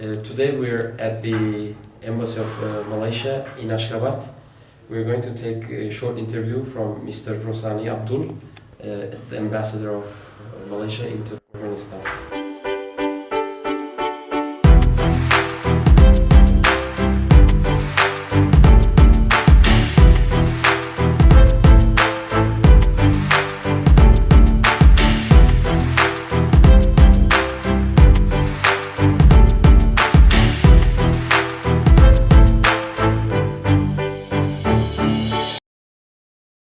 Today we're at the Embassy of Malaysia in Ashgabat. We're going to take a short interview from Mr. Roseli Abdul, the ambassador of Malaysia in Turkmenistan.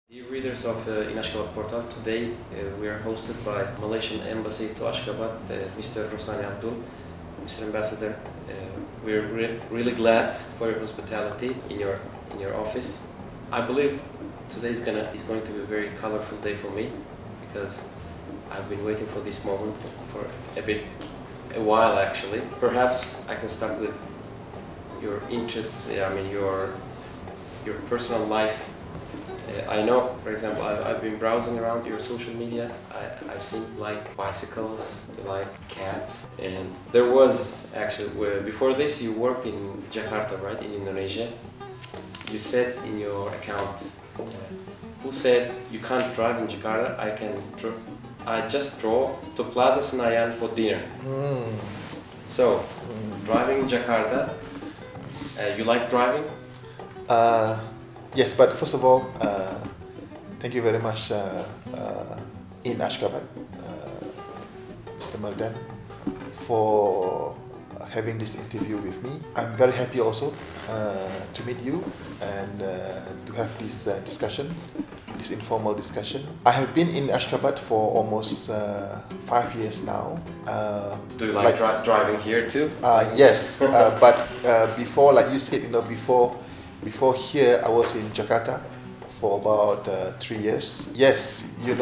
Dear readers of In Ashgabat portal, today we are hosted by Malaysian Embassy to Ashgabat, Mr. Roseli Abdul. Mr. Ambassador, we're really glad for your hospitality in your office. I believe today is going to be a very colorful day for me because I've been waiting for this moment for a while actually. Perhaps I can start with your interests. Your personal life. I know, for example, I've been browsing around your social media. I've seen you like bicycles, you like cats, and there was actually before this you worked in Jakarta, right, in Indonesia. You said in your account, who said you can't drive in Jakarta? I just drove to Plaza Senayan for dinner. So, driving in Jakarta, you like driving? Yes, but first of all, thank you very much in Ashgabat, Mr. Mardan, for having this interview with me. I'm very happy also to meet you and to have this discussion, this informal discussion. I have been in Ashgabat for almost 5 years now. Do you like driving here too? Yes, but before, like you said, before here, I was in Jakarta for about 3 years. Yes, you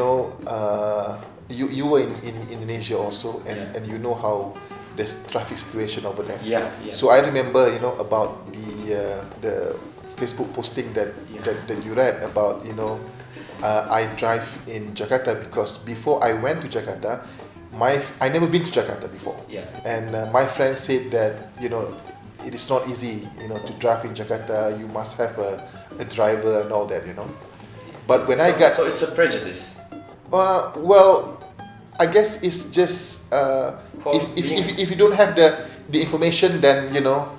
were in Indonesia also, and you know how there's traffic situation over there. Yeah. So I remember, about the Facebook posting that you read about, I drive in Jakarta because before I went to Jakarta, I never been to Jakarta before. Yeah. And my friend said that, it is not easy, to drive in Jakarta. You must have a driver and all that, But when I got... So it's a prejudice? Well, I guess it's just... if you don't have the information, then,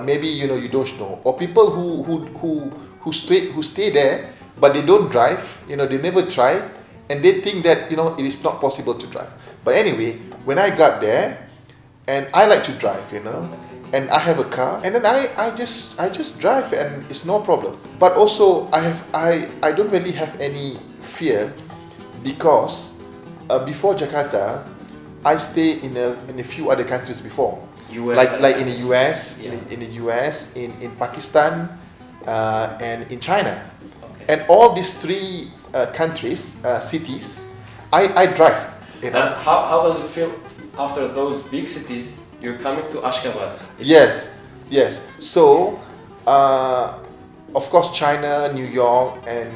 maybe, you don't know. Or people who stay there, but they don't drive, they never try, and they think that, it is not possible to drive. But anyway, when I got there, and I like to drive, and I have a car, and then I just drive, and it's no problem. But also I don't really have any fear because before Jakarta, I stayed in a few other countries before, like in the US, in Pakistan, and in China, and all these three countries, cities, I drive. And how does it feel after those big cities? You're coming to Ashgabat. Yes. So, of course, China, New York, and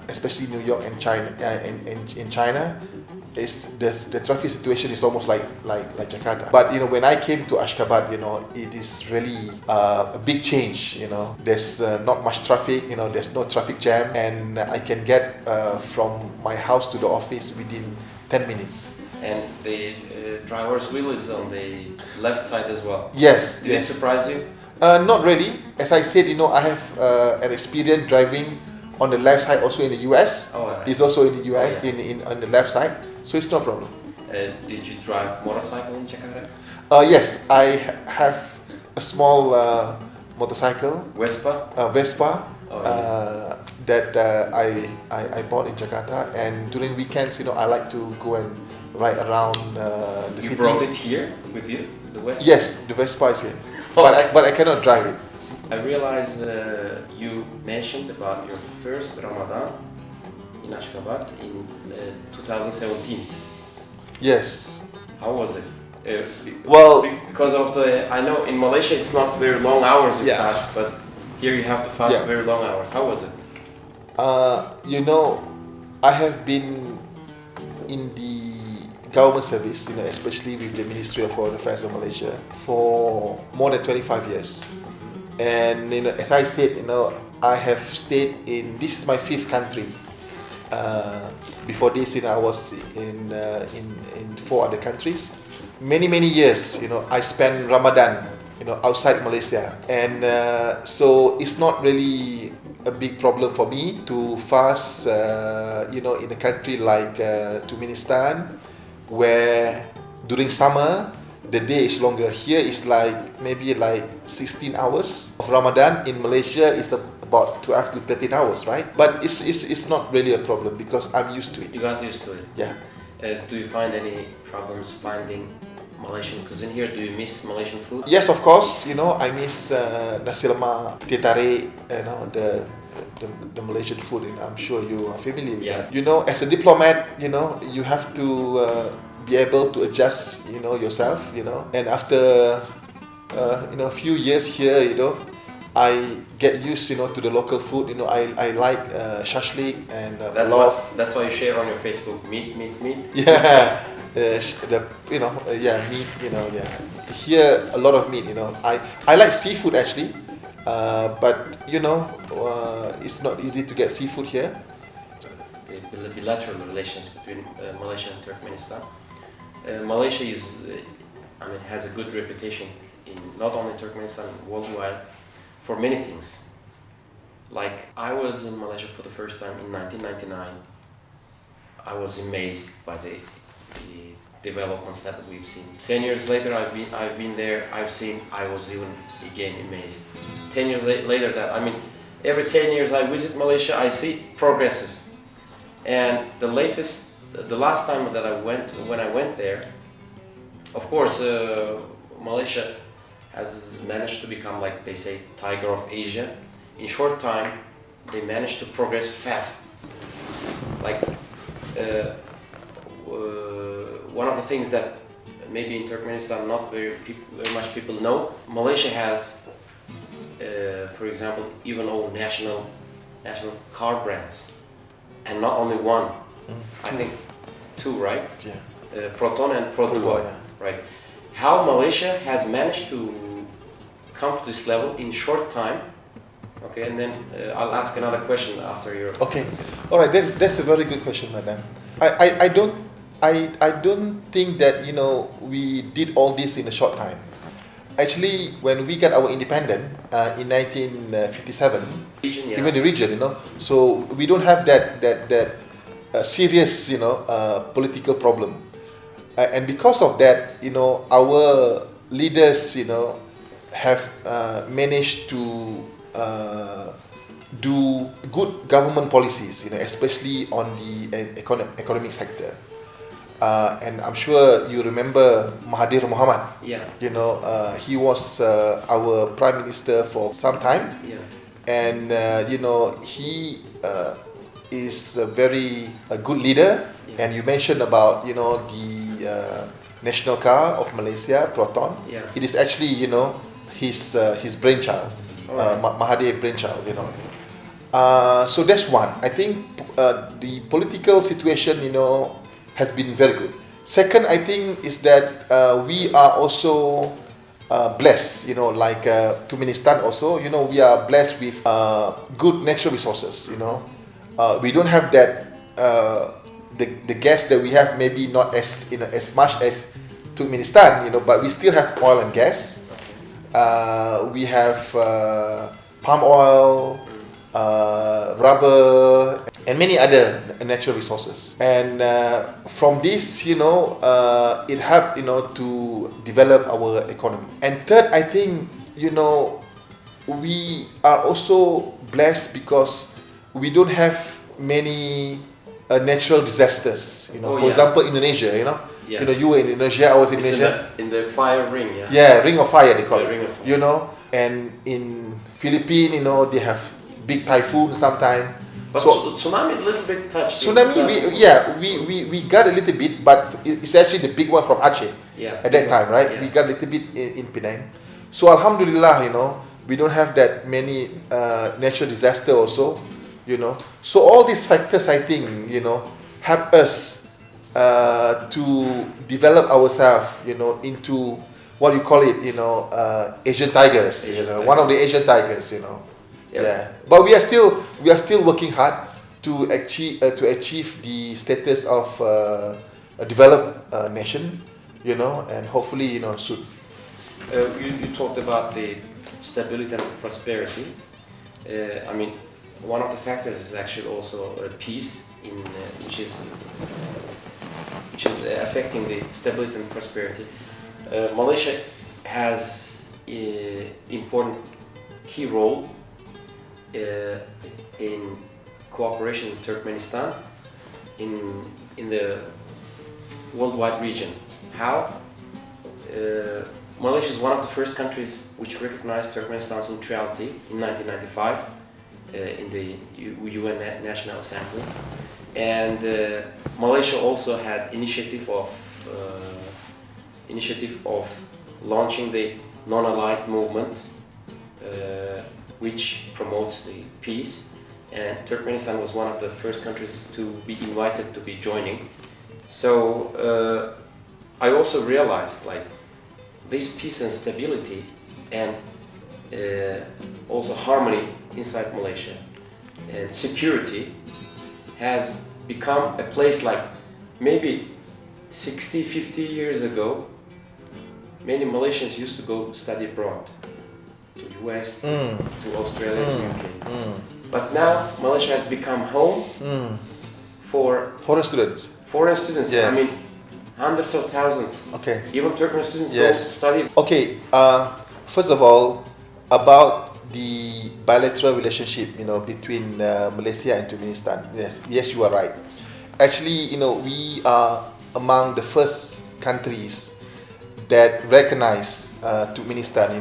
especially New York and China, in China, the traffic situation is almost like Jakarta. But when I came to Ashgabat, it is really a big change. There's not much traffic. There's no traffic jam, and I can get from my house to the office within 10 minutes. And the driver's wheel is on the left side as well. Yes. Did it surprise you? Not really. As I said, I have an experience driving on the left side also in the US. Oh, right. It's also in the US, in on the left side, so it's no problem. Did you drive motorcycle in Jakarta? Yes, I have a small motorcycle. Vespa? That I bought in Jakarta, and during weekends, I like to go and ride around the city. You brought it here with you, the Vespa? Yes, the Vespa is here, but I cannot drive it. I realize you mentioned about your first Ramadan in Ashgabat in 2017. Yes. How was it? Well, because of I know in Malaysia it's not very long hours you fast, but here you have to fast very long hours. How was it? I have been in the government service, especially with the Ministry of Foreign Affairs of Malaysia for more than 25 years. And as I said, I have stayed in. This is my 5th country. Before this, I was in 4 other countries. Many years, I spent Ramadan, outside Malaysia, and so it's not really a big problem for me to fast, in a country like Turkmenistan, where during summer the day is longer. Here is maybe 16 hours of Ramadan. In Malaysia is about 12 to 13 hours, right? But it's not really a problem because I'm used to it. You got used to it? Yeah. Do you find any problems finding Malaysian cuisine here? Do you miss Malaysian food? Yes, of course. I miss nasi lemak, teh tarik, the Malaysian food, and I'm sure you are familiar with that. As a diplomat, you have to be able to adjust, yourself, and after a few years here, I get used, to the local food. I like shashlik and plov. That's why you share on your Facebook meat. Yeah, meat. Here a lot of meat. I like seafood actually, but it's not easy to get seafood here. The bilateral relations between Malaysia and Turkmenistan. Malaysia has a good reputation in not only Turkmenistan, worldwide, for many things. Like, I was in Malaysia for the first time in 1999. I was amazed by the developments that we've seen. 10 years later, I've been there. I was even again amazed. 10 years later, every 10 years I visit Malaysia, I see progresses. And the last time that when I went there, of course, Malaysia has managed to become, like they say, tiger of Asia. In short time, they managed to progress fast. Like, one of the things that maybe in Turkmenistan not very much people know, Malaysia has, for example, even own national car brands, and not only one. I think 2, right? Yeah. Proton and Produo, yeah. Right? How Malaysia has managed to come to this level in short time. Okay, and then I'll ask another question after your. Okay, all right. That's a very good question, madam. I don't think that we did all this in a short time. Actually, when we got our independence in 1957, even the region, so we don't have that serious, political problem, and because of that, our leaders, have managed to do good government policies, especially on the economic sector. And I'm sure you remember Mahathir Mohamad. Yeah. He was our prime minister for some time. Yeah. And he is a very good leader. Yeah. And you mentioned about the national car of Malaysia, Proton. Yeah. It is actually his brainchild, right. Mahathir brainchild. So that's one. I think the political situation has been very good. Second, I think is that we are also blessed, like Turkmenistan also, we are blessed with good natural resources, we don't have that, the gas that we have maybe not as much as Turkmenistan, but we still have oil and gas. We have palm oil, rubber, and many other natural resources. And from this, it helped, to develop our economy. And third, I think, we are also blessed because we don't have many natural disasters. For example, Indonesia, Yeah. You were in Indonesia, I was in Indonesia. In the fire ring, yeah. Yeah, ring of fire they call it. Ring of fire. And in Philippines, they have big typhoon sometime. But so, tsunami a little bit touched. Tsunami, we got a little bit, but it's actually the big one from Aceh. Yeah. At that time, right? Yeah. We got a little bit in Penang. So Alhamdulillah, we don't have that many natural disaster also. So all these factors, I think, help us to develop ourselves, into what you call it, Asian tigers. One of the Asian tigers. Yep. Yeah. But we are still working hard to achieve the status of a developed nation, and hopefully, soon. You talked about the stability and prosperity. One of the factors is actually also peace, which is affecting the stability and prosperity. Malaysia has an important key role in cooperation with Turkmenistan in the worldwide region. How? Malaysia is one of the first countries which recognized Turkmenistan's neutrality in 1995 in the UN National Assembly, and Malaysia also had initiative of launching the non-aligned movement, which promotes the peace, and Turkmenistan was one of the first countries to be invited to be joining. So I also realized this peace and stability and also harmony inside Malaysia and security has become a place like maybe 50 years ago. Many Malaysians used to go study abroad, to US, to Australia, to UK. But now Malaysia has become home for foreign students. Yes. Hundreds of thousands. Okay. Even Turkmen students Yes. go study. Okay. First of all, about the bilateral relationship, between Malaysia and Turkmenistan. Yes, you are right. Actually, we are among the first countries that recognize Turkmenistan.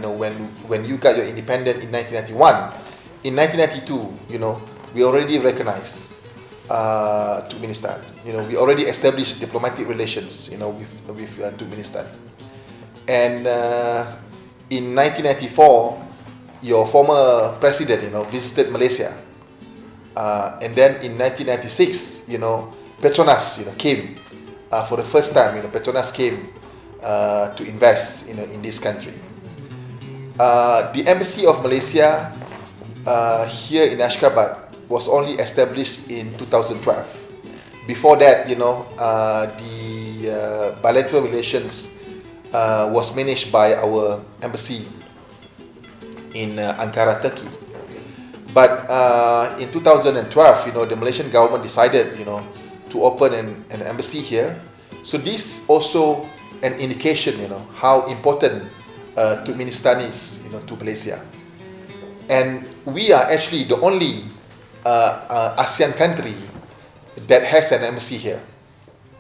When you got your independence in 1991, in 1992, we already recognized Turkmenistan. We already established diplomatic relations, with Turkmenistan. And in 1994, your former president, visited Malaysia. And then in 1996, Petronas, came for the first time. Petronas came to invest, in this country. The embassy of Malaysia here in Ashgabat was only established in 2012. Before that, the bilateral relations was managed by our embassy in Ankara, Turkey. But in 2012, the Malaysian government decided, to open an embassy here. So this also an indication, how important Turkmenistan is, to Malaysia. And we are actually the only ASEAN country that has an embassy here.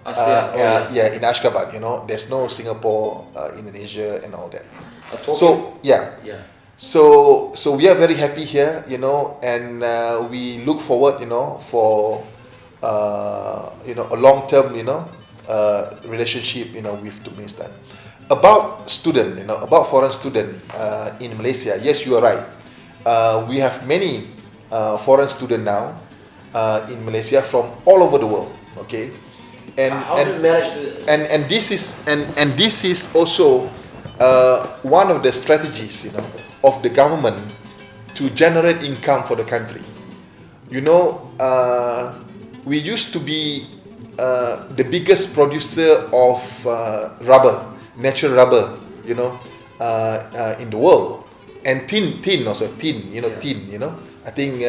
ASEAN, in Ashgabat. There's no Singapore, Indonesia, and all that. So yeah. So we are very happy here, and we look forward, for a long-term, relationship, with Turkmenistan. About student, about foreign student in Malaysia. Yes, you are right. We have many foreign students now in Malaysia from all over the world. Okay, how do you manage and this is also one of the strategies, of the government to generate income for the country. We used to be the biggest producer of rubber, natural rubber, in the world, and tin also, tin. I think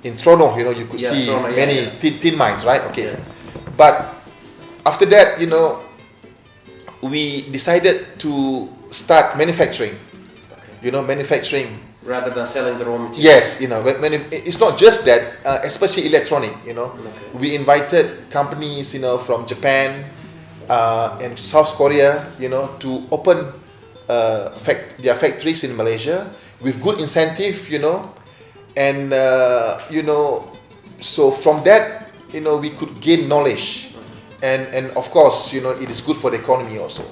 in Toronto, you could see many tin mines, right? Okay, but after that, we decided to start manufacturing. Manufacturing rather than selling the raw material. Yes, it's not just that, especially electronic. We invited companies, from Japan and South Korea, to open their factories in Malaysia with good incentive, and so from that, we could gain knowledge, and of course, it is good for the economy also.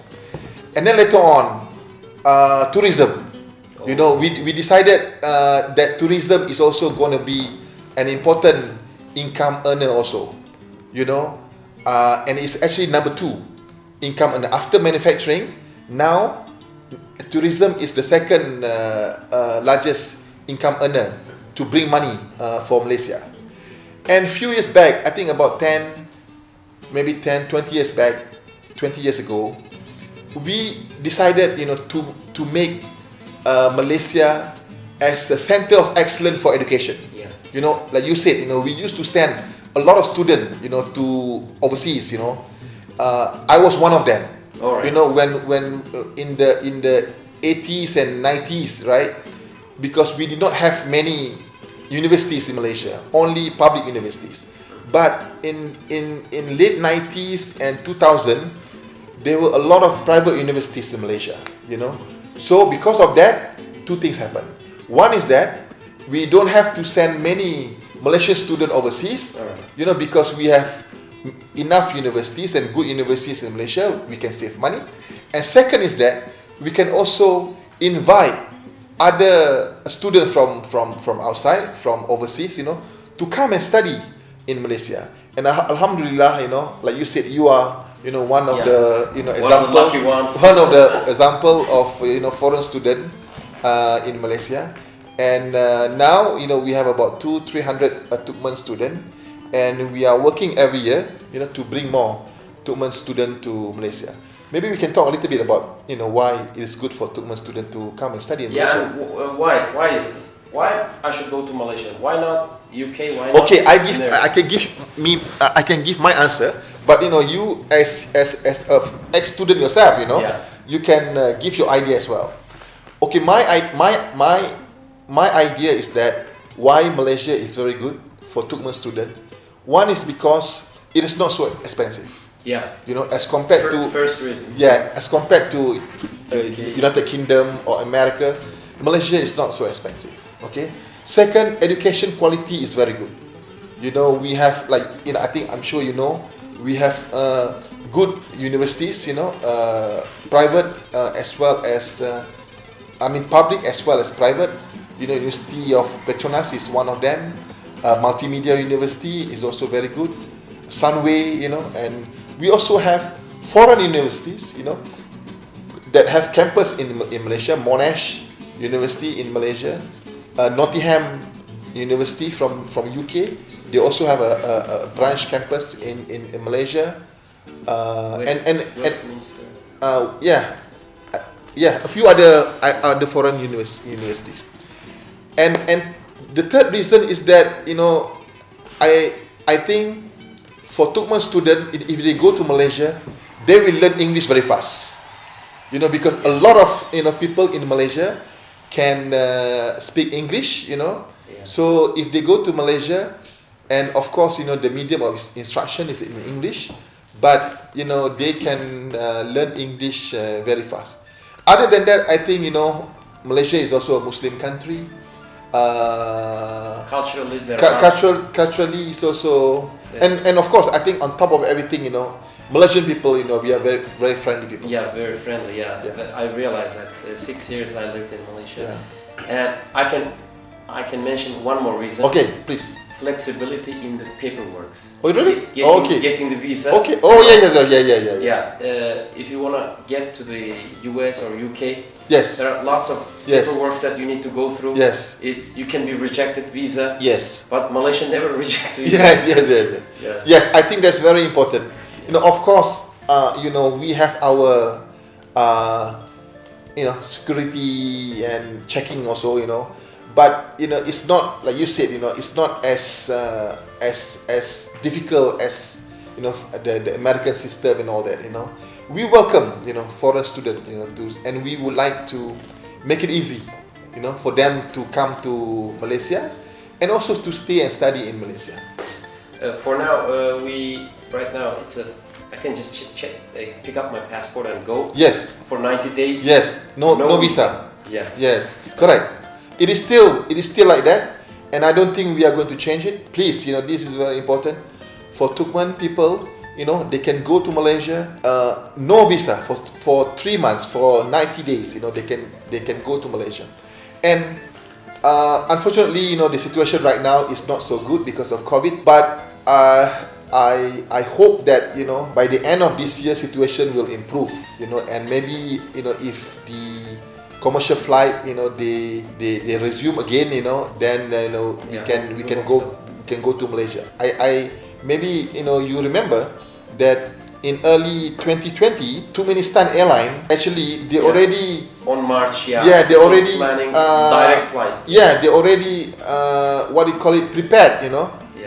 And then later on, tourism. We decided that tourism is also going to be an important income earner also. and it's actually number 2 income earner after manufacturing. Now, tourism is the second largest income earner to bring money for Malaysia. And a few years back, I think about 20 years back, 20 years ago, we decided, to make Malaysia as a center of excellence for education. Yeah. Like you said, we used to send a lot of students, to overseas. I was one of them. All right. When in the 80s and 90s, right? Because we did not have many universities in Malaysia, only public universities. But in late 90s and 2000, there were a lot of private universities in Malaysia. So because of that, 2 things happened. One is that we don't have to send many Malaysian students overseas, because we have enough universities and good universities in Malaysia, we can save money. And second is that we can also invite other students from outside, from overseas, to come and study in Malaysia. And Alhamdulillah, like you said, you are, one of the, one of the example of, foreign student in Malaysia. And now, we have about 200-300 Turkmen students, and we are working every year, to bring more Turkmen students to Malaysia. Maybe we can talk a little bit about, why it is good for Turkmen students to come and study in Malaysia. Why I should go to Malaysia? Why not UK? Why not? Okay, I can give my answer, but you as a ex-student yourself, you can give your idea as well. Okay, my idea is that why Malaysia is very good for Turkmen student. One is because it is not so expensive. Yeah. As compared to first reason. Yeah, as compared to United Kingdom or America, Malaysia is not so expensive. Okay. Second, education quality is very good. We have I'm sure we have good universities. Private as well as public as well as private. University of Petronas is one of them. Multimedia University is also very good. Sunway, and we also have foreign universities, that have campus in Malaysia. Monash University in Malaysia, Nottingham University from UK. They also have a branch campus in Malaysia, and a few other foreign universities. And the third reason is that I think for Turkmen students, if they go to Malaysia, they will learn English very fast. Because a lot of people in Malaysia can speak English. So if they go to Malaysia, and of course the medium of instruction is in English, but they can learn English very fast. Other than that, I think Malaysia is also a Muslim country. Culturally is also, and of course I think on top of everything, Malaysian people, we are very, very friendly people. Yeah, very friendly. Yeah. I realized that 6 years I lived in Malaysia, and I can mention one more reason. Okay, please. Flexibility in the paperwork. Oh, really? Getting the visa. Okay. Oh, yeah. If you wanna get to the US or UK, yes, there are lots of paperwork that you need to go through. Yes. You can be rejected visa. Yes. But Malaysia never rejects visa. Yes. Yes, I think that's very important. Of course, we have our, security and checking also, But it's not like you said. It's not as difficult as the American system and all that. We welcome foreign students and we would like to make it easy for them to come to Malaysia and also to stay and study in Malaysia. For now, right now I can just pick up my passport and go. Yes. For 90 days. Yes. No visa. Yeah. Yes. Correct. It is still like that, and I don't think we are going to change it. Please, this is very important for Turkmen people. They can go to Malaysia, no visa for 3 months, for 90 days. They can go to Malaysia, and unfortunately, the situation right now is not so good because of COVID. But I hope that by the end of this year situation will improve, and maybe if the commercial flight they resume again, then we can go to Malaysia. I maybe you remember that in early 2020 Turkmenistan airline actually they already on March they already planning direct flight. They already what do you call it, prepared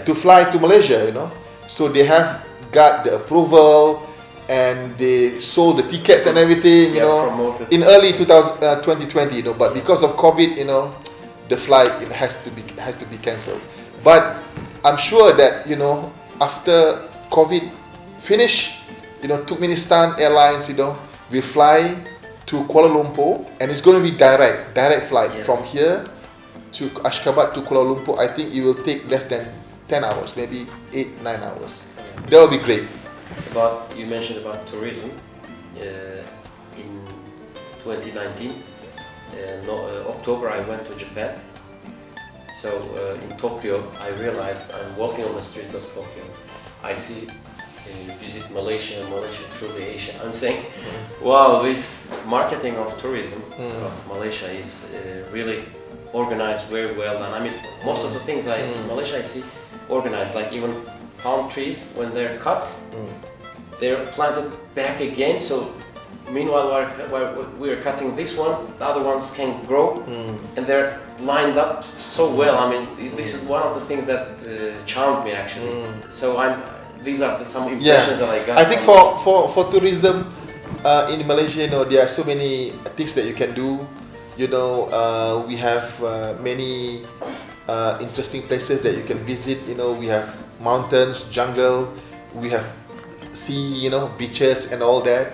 to fly to Malaysia, so they have got the approval and they sold the tickets and everything, promoted in early 2020, but because of COVID, the flight has to be cancelled. But I'm sure that after COVID finish, Turkmenistan Airlines will fly to Kuala Lumpur, and it's going to be direct flight from here to Ashgabat to Kuala Lumpur. I think it will take less than 10 hours, maybe 8-9 hours. That will be great. But you mentioned about tourism in 2019. October I went to Japan. So in Tokyo I realized I'm walking on the streets of Tokyo. I see visit Malaysia truly Asia. I'm saying, wow, this marketing of tourism of Malaysia is really organized very well. And I mean, most of the things in Malaysia I see organized, like even palm trees, when they're cut, they're planted back again. So meanwhile, while we're cutting this one, the other ones can grow, and they're lined up so well. I mean, this is one of the things that charmed me actually. So these are some impressions that I got. I think for tourism in Malaysia, there are so many things that you can do. We have many interesting places that you can visit. We have mountains, jungle, we have sea, beaches and all that.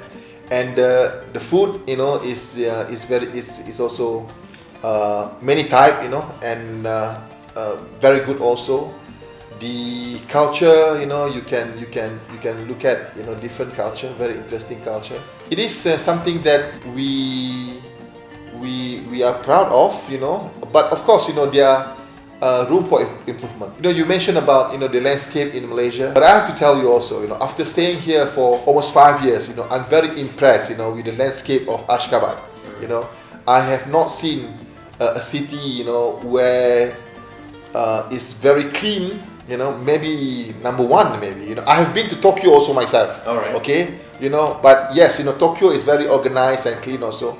And the food, is also many type, and very good also. The culture, you can look at different culture, very interesting culture. It is something that we are proud of, But of course, there are room for improvement. You mentioned about the landscape in Malaysia, but I have to tell you also, after staying here for almost 5 years, I'm very impressed, with the landscape of Ashgabat. I have not seen a city, where it's very clean. Maybe number one, maybe. I have been to Tokyo also myself. All right. Okay, but yes, Tokyo is very organized and clean also.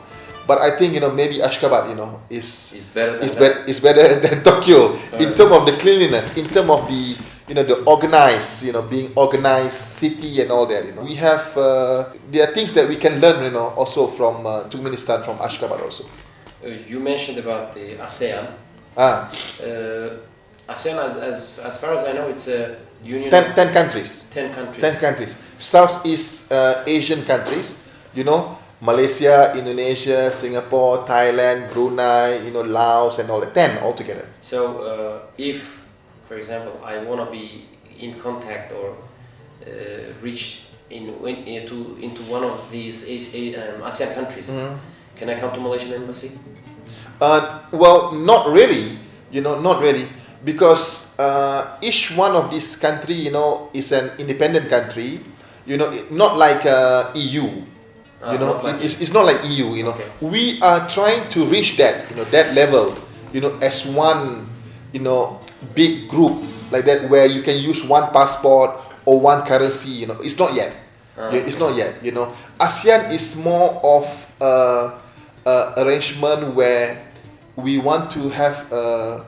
But I think maybe Ashgabat is better than Tokyo in terms of the cleanliness, in terms of the the organized, being organized city and all that. We have there are things that we can learn also from Turkmenistan, from Ashgabat also. You mentioned about the ASEAN. ASEAN, as far as I know, it's a union. 10 countries. 10 countries. 10 countries. Southeast Asian countries. Malaysia, Indonesia, Singapore, Thailand, Brunei, Laos, and all that. 10 altogether. So, if, for example, I want to be in contact or reach into one of these ASEAN countries, can I come to Malaysian embassy? Well, not really. Not really, because each one of these country, is an independent country. Not like EU. It's not like EU. Okay. We are trying to reach that, that level, as one, big group like that, where you can use one passport or one currency. It's not yet. It's not yet. ASEAN is more of arrangement where we want to have a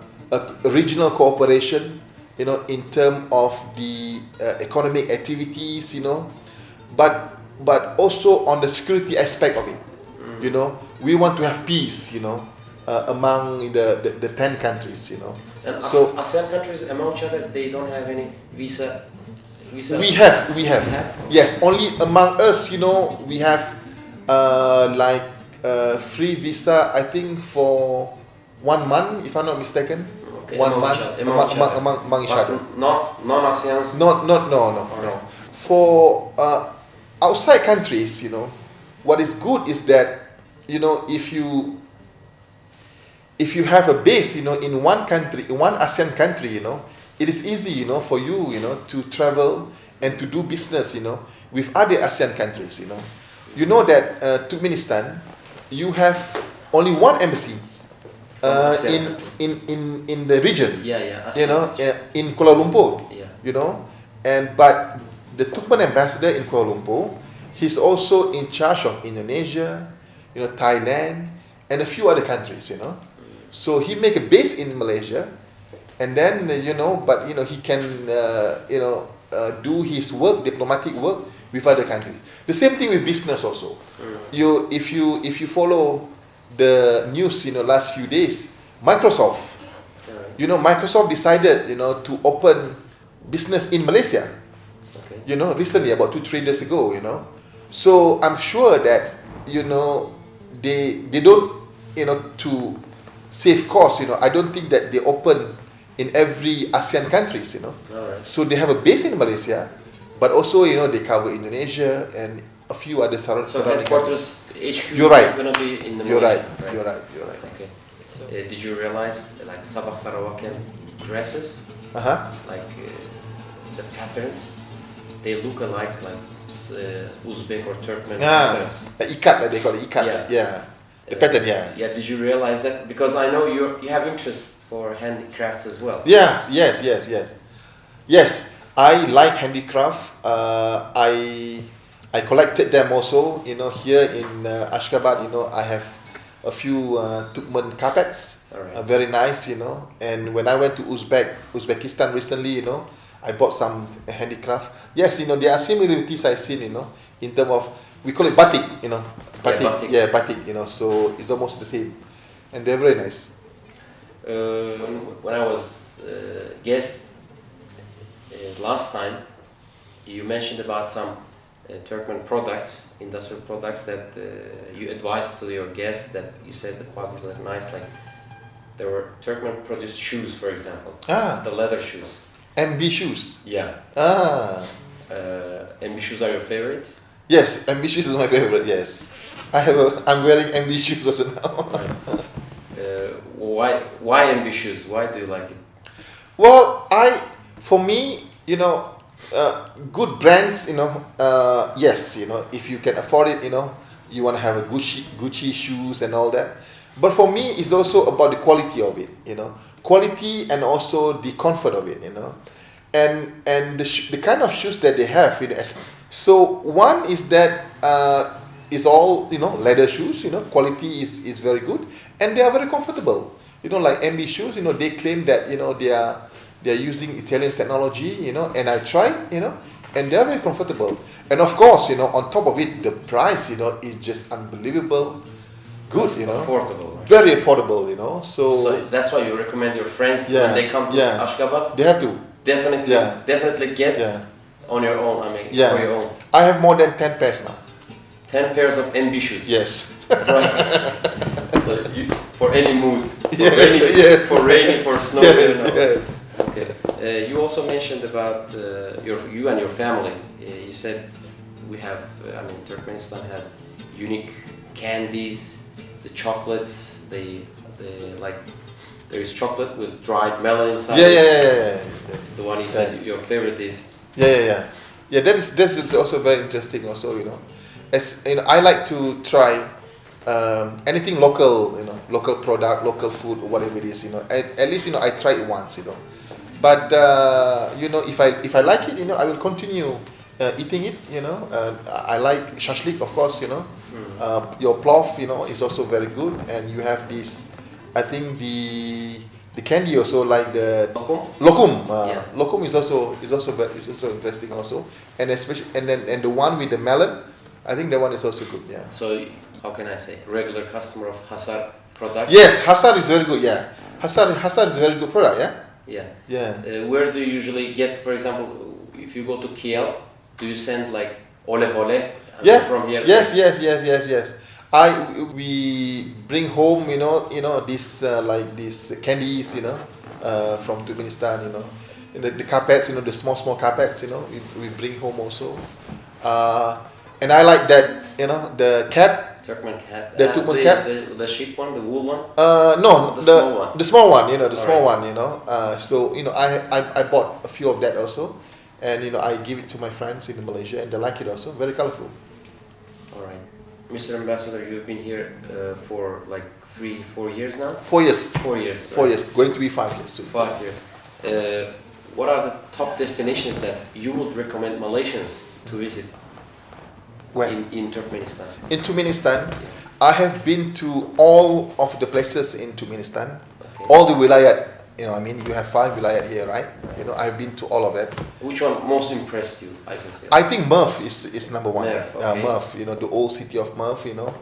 regional cooperation, in terms of the economic activities, but also on the security aspect of it. We want to have peace, among the 10 countries, And so ASEAN countries among each other, they don't have any visa. We have. Yes, only among us, we have like free visa, I think for 1 month, if I'm not mistaken. Okay, 1 month among each other. Not non-ASEANs. No. For outside countries, what is good is that, if you have a base, in one country, in one ASEAN country, it is easy, for you, to travel and to do business, with other ASEAN countries, You know that Turkmenistan, you have only one embassy in the region. In Kuala Lumpur. But the Turkmen ambassador in Kuala Lumpur, he's also in charge of Indonesia, Thailand, and a few other countries. So he make a base in Malaysia, and then he can do his work, diplomatic work, with other countries. The same thing with business also. If you follow the news last few days, Microsoft, Microsoft decided to open business in Malaysia. Recently, about 2-3 days ago. So I'm sure that they don't to save costs. I don't think that they open in every ASEAN countries. Alright. So they have a base in Malaysia, but also they cover Indonesia and a few other surrounding countries. HQ You're right. Going to be in the You're right. Malaysia, You're right. You're right. Okay. So, did you realize like Sabah Sarawakian dresses, like the patterns, they look alike like Uzbek or Turkmen patterns. Ikat, they call it ikat. Yeah. The pattern. Yeah. Yeah. Did you realize that? Because I know you have interest for handicrafts as well. Yes. Yes. I like handicraft. I collected them also. Here in Ashgabat, I have a few Turkmen carpets. Alright. Very nice, And when I went to Uzbekistan recently, I bought some handicraft. Yes, there are similarities I've seen, in terms of, we call it batik, batik. Yeah, batik. So it's almost the same, and they're very nice. When I was guest last time, you mentioned about some Turkmen products, industrial products that you advised to your guests, that you said the qualities are nice. Like there were Turkmen produced shoes, for example, the leather shoes. MB shoes. Yeah. MB shoes are your favorite? Yes, MB shoes is my favorite. Yes, I'm wearing MB shoes also now. Right. Why MB shoes? Why do you like it? Well, for me, good brands, yes, if you can afford it, you want to have a Gucci shoes and all that. But for me, it's also about the quality of it, quality and also the comfort of it, and the kind of shoes that they have, So one is that it's all leather shoes, quality is very good, and they are very comfortable. Like MB shoes, they claim that they are using Italian technology, and I tried, and they are very comfortable. And of course, on top of it, the price, is just unbelievable good, affordable, right? Very affordable, So that's why you recommend your friends when they come to Ashgabat. They have to definitely get on your own. For your own. I have more than 10 pairs now. 10 pairs of MB shoes. Yes. Right. So for any mood. For rainy, for snow. Yes. Okay. You also mentioned about you and your family. You said we have. Turkmenistan has unique candies, the chocolates. They like. There is chocolate with dried melon inside. Yeah. The one you said your favorite is. Yeah. That is also very interesting. Also, as I like to try anything local. Local product, local food, or whatever it is. At least I try it once. But if I like it, I will continue eating it. I like shashlik, of course. Your plov, is also very good, and you have this. I think the candy also, like the lokum. Lokum is also interesting also, and especially and the one with the melon, I think that one is also good. Yeah. So how can I say, regular customer of Hasar product? Yes, Hasar is very good. Yeah, Hasar is a very good product. Yeah. Where do you usually get, for example, if you go to KL, do you send like ole from here? Yes. We bring home, this like these candies, from Turkmenistan, the carpets, the small carpets, we bring home also. And I like that, the cap, Turkmen hat. The Turkmen cap. The sheep one, the wool one. No, The small one. the small one. You know, the small Alright. one. You know, so you know, I bought a few of that also, and you know, I give it to my friends in Malaysia, and they like it also. Very colorful. All right, Mr. Ambassador, you've been here for like 3-4 years now. 4 years. 4 years. 4 right? years. Going to be 5 years soon. 5 years. What are the top destinations that you would recommend Malaysians to visit Where? in Turkmenistan? In Turkmenistan, I have been to all of the places in Turkmenistan, Okay. all the wilayat. You know, I mean, you have 5 wilayat here, right? You know, I've been to all of that. Which one most impressed you? I can say. I think Merv is number 1. Merv, okay. Merv, you know, the old city of Merv, you know,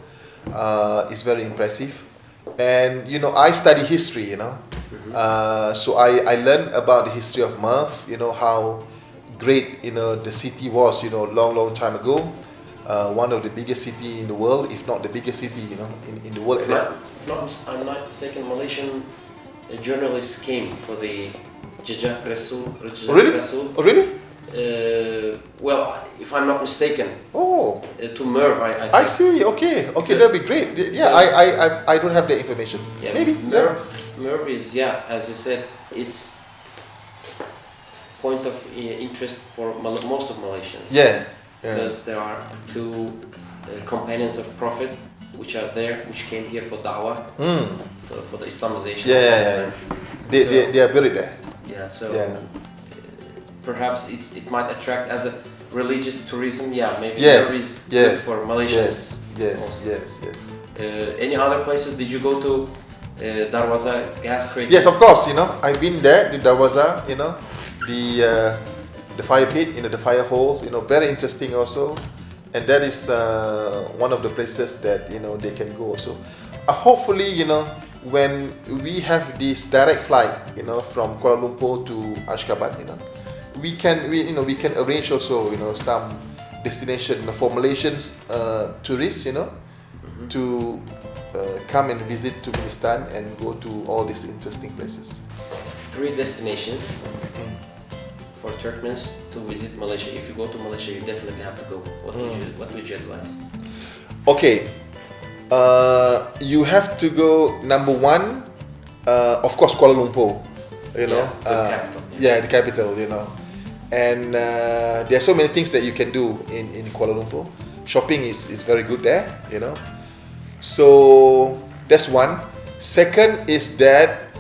is very impressive. And you know, I study history, you know, so I learned about the history of Merv. You know how great, you know, the city was, you know, long time ago. One of the biggest city in the world, if not the biggest city, you know, in the world. If not, I'm not mistaken, Malaysian journalists came for the Jejak Rasul. Really? Rasul. Oh, really? Well, if I'm not mistaken, Oh, to Merv, I think. I see. Okay, that'd be great. Yeah, I don't have the information. Yeah, Maybe. Yeah. Merv is, yeah, as you said, it's point of interest for most of Malaysians. Yeah. Because there are 2 companions of Prophet which are there, which came here for da'wah, for the Islamization. Yeah. They are buried there. Yeah, so Yeah. Perhaps it might attract as a religious tourism. Yeah, maybe Yes. there is good for Malaysians. Yes. Any other places? Did you go to Darwaza gas crate? Yes, of course. You know, I've been there. There was you know, the fire pit, you know, the fire hole. You know, very interesting also, and that is one of the places that, you know, they can go also. Hopefully, you know, when we have this direct flight, you know, from Kuala Lumpur to Ashgabat, you know, we can arrange also, you know, some destination, you know, for Malaysians tourists, you know, to come and visit Turkmenistan and go to all these interesting places. 3 destinations for Turkmens to visit Malaysia. If you go to Malaysia, you definitely have to go. What would you advise? Okay, you have to go, number 1, of course, Kuala Lumpur. You know, the capital. Yeah, the capital. You know, and there are so many things that you can do in Kuala Lumpur. Shopping is very good there. You know, so that's one. Second is that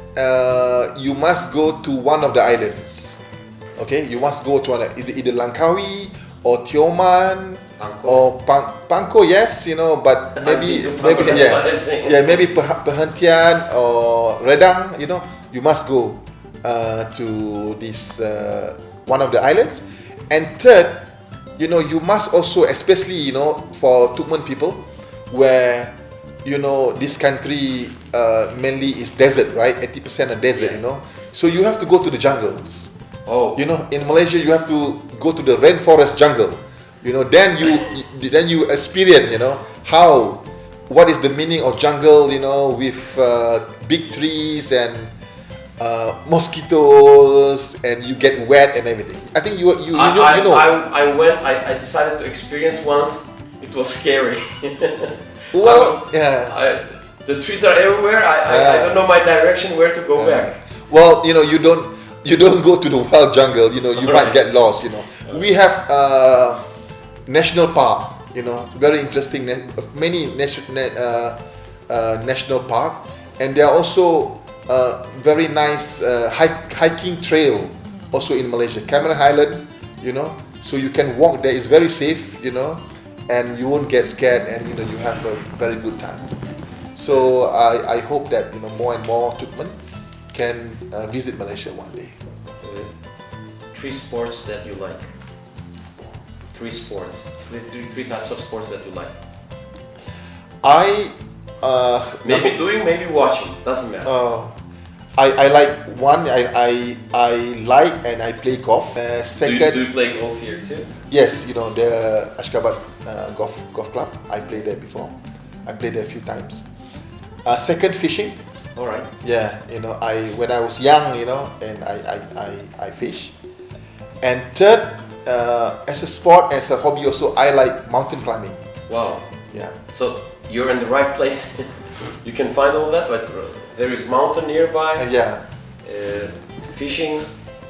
you must go to one of the islands. Okay, you must go to either Langkawi or Tioman or Pangko. Yes, you know, but maybe maybe Perhentian or Redang. You know, you must go to this one of the islands. And third, you know, you must also, especially, you know, for Turkmen people, where, you know, this country mainly is desert, right? 80% are desert, you know. So you have to go to the jungles. Oh. You know, in Malaysia, you have to go to the rainforest jungle. You know, then you experience, you know, what is the meaning of jungle, you know, with big trees and mosquitoes, and you get wet and everything. I think you know. I went. I decided to experience once. It was scary. Well, the trees are everywhere. I don't know my direction, where to go back. Well, you know, you don't go to the wild jungle. You know, you might get lost. You know, we have national park. You know, very interesting. Many national park, and there are also very nice hiking trail also in Malaysia. Cameron Highland, you know, so you can walk there. It's very safe, you know, and you won't get scared, and you know, you have a very good time. So I hope that, you know, more and more Turkmen can visit Malaysia one day. 3 sports that you like. 3 sports. 3 types of sports that you like. Maybe doing, maybe watching. Doesn't matter. I like one. I like and I play golf. Second, do you play golf here too? Yes, you know, the Ashgabat golf club. I played there before. I played there a few times. Second, fishing. All right. Yeah, you know, when I was young, you know, and I fish. And third, as a sport, as a hobby also, I like mountain climbing. Wow. Yeah. So you're in the right place. You can find all that, but there is mountain nearby, Yeah. fishing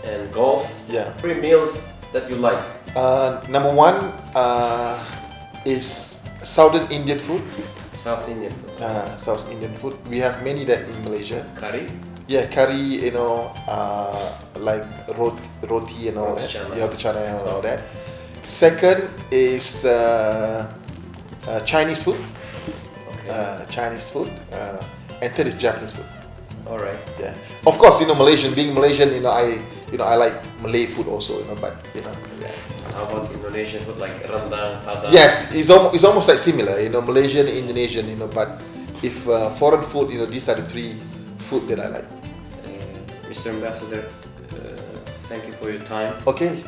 and golf. Yeah. 3 meals that you like. Number one is Southern Indian food. South Indian food. South Indian food. We have many that in Malaysia. Curry. Yeah, curry, like roti and all Roti that. canai. Yeah, chana and all that. Second is Chinese food. Okay. Chinese food. And third is Japanese food. All right. Yeah. Of course, Malaysian. Being Malaysian, I like Malay food also. But yeah. How about Indonesian food like rendang, padang? Yes, it's almost like similar. Malaysian, Indonesian. But if foreign food, these are the three food that I like. Mr. Ambassador, thank you for your time. Okay.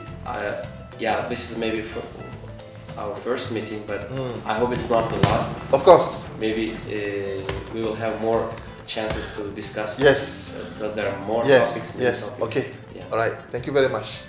Yeah, this is maybe our first meeting, but I hope it's not the last. Of course. Maybe we will have more chances to discuss. Yes. Because there are more Yes. topics. Yes. Topics. Okay. Yeah. All right. Thank you very much.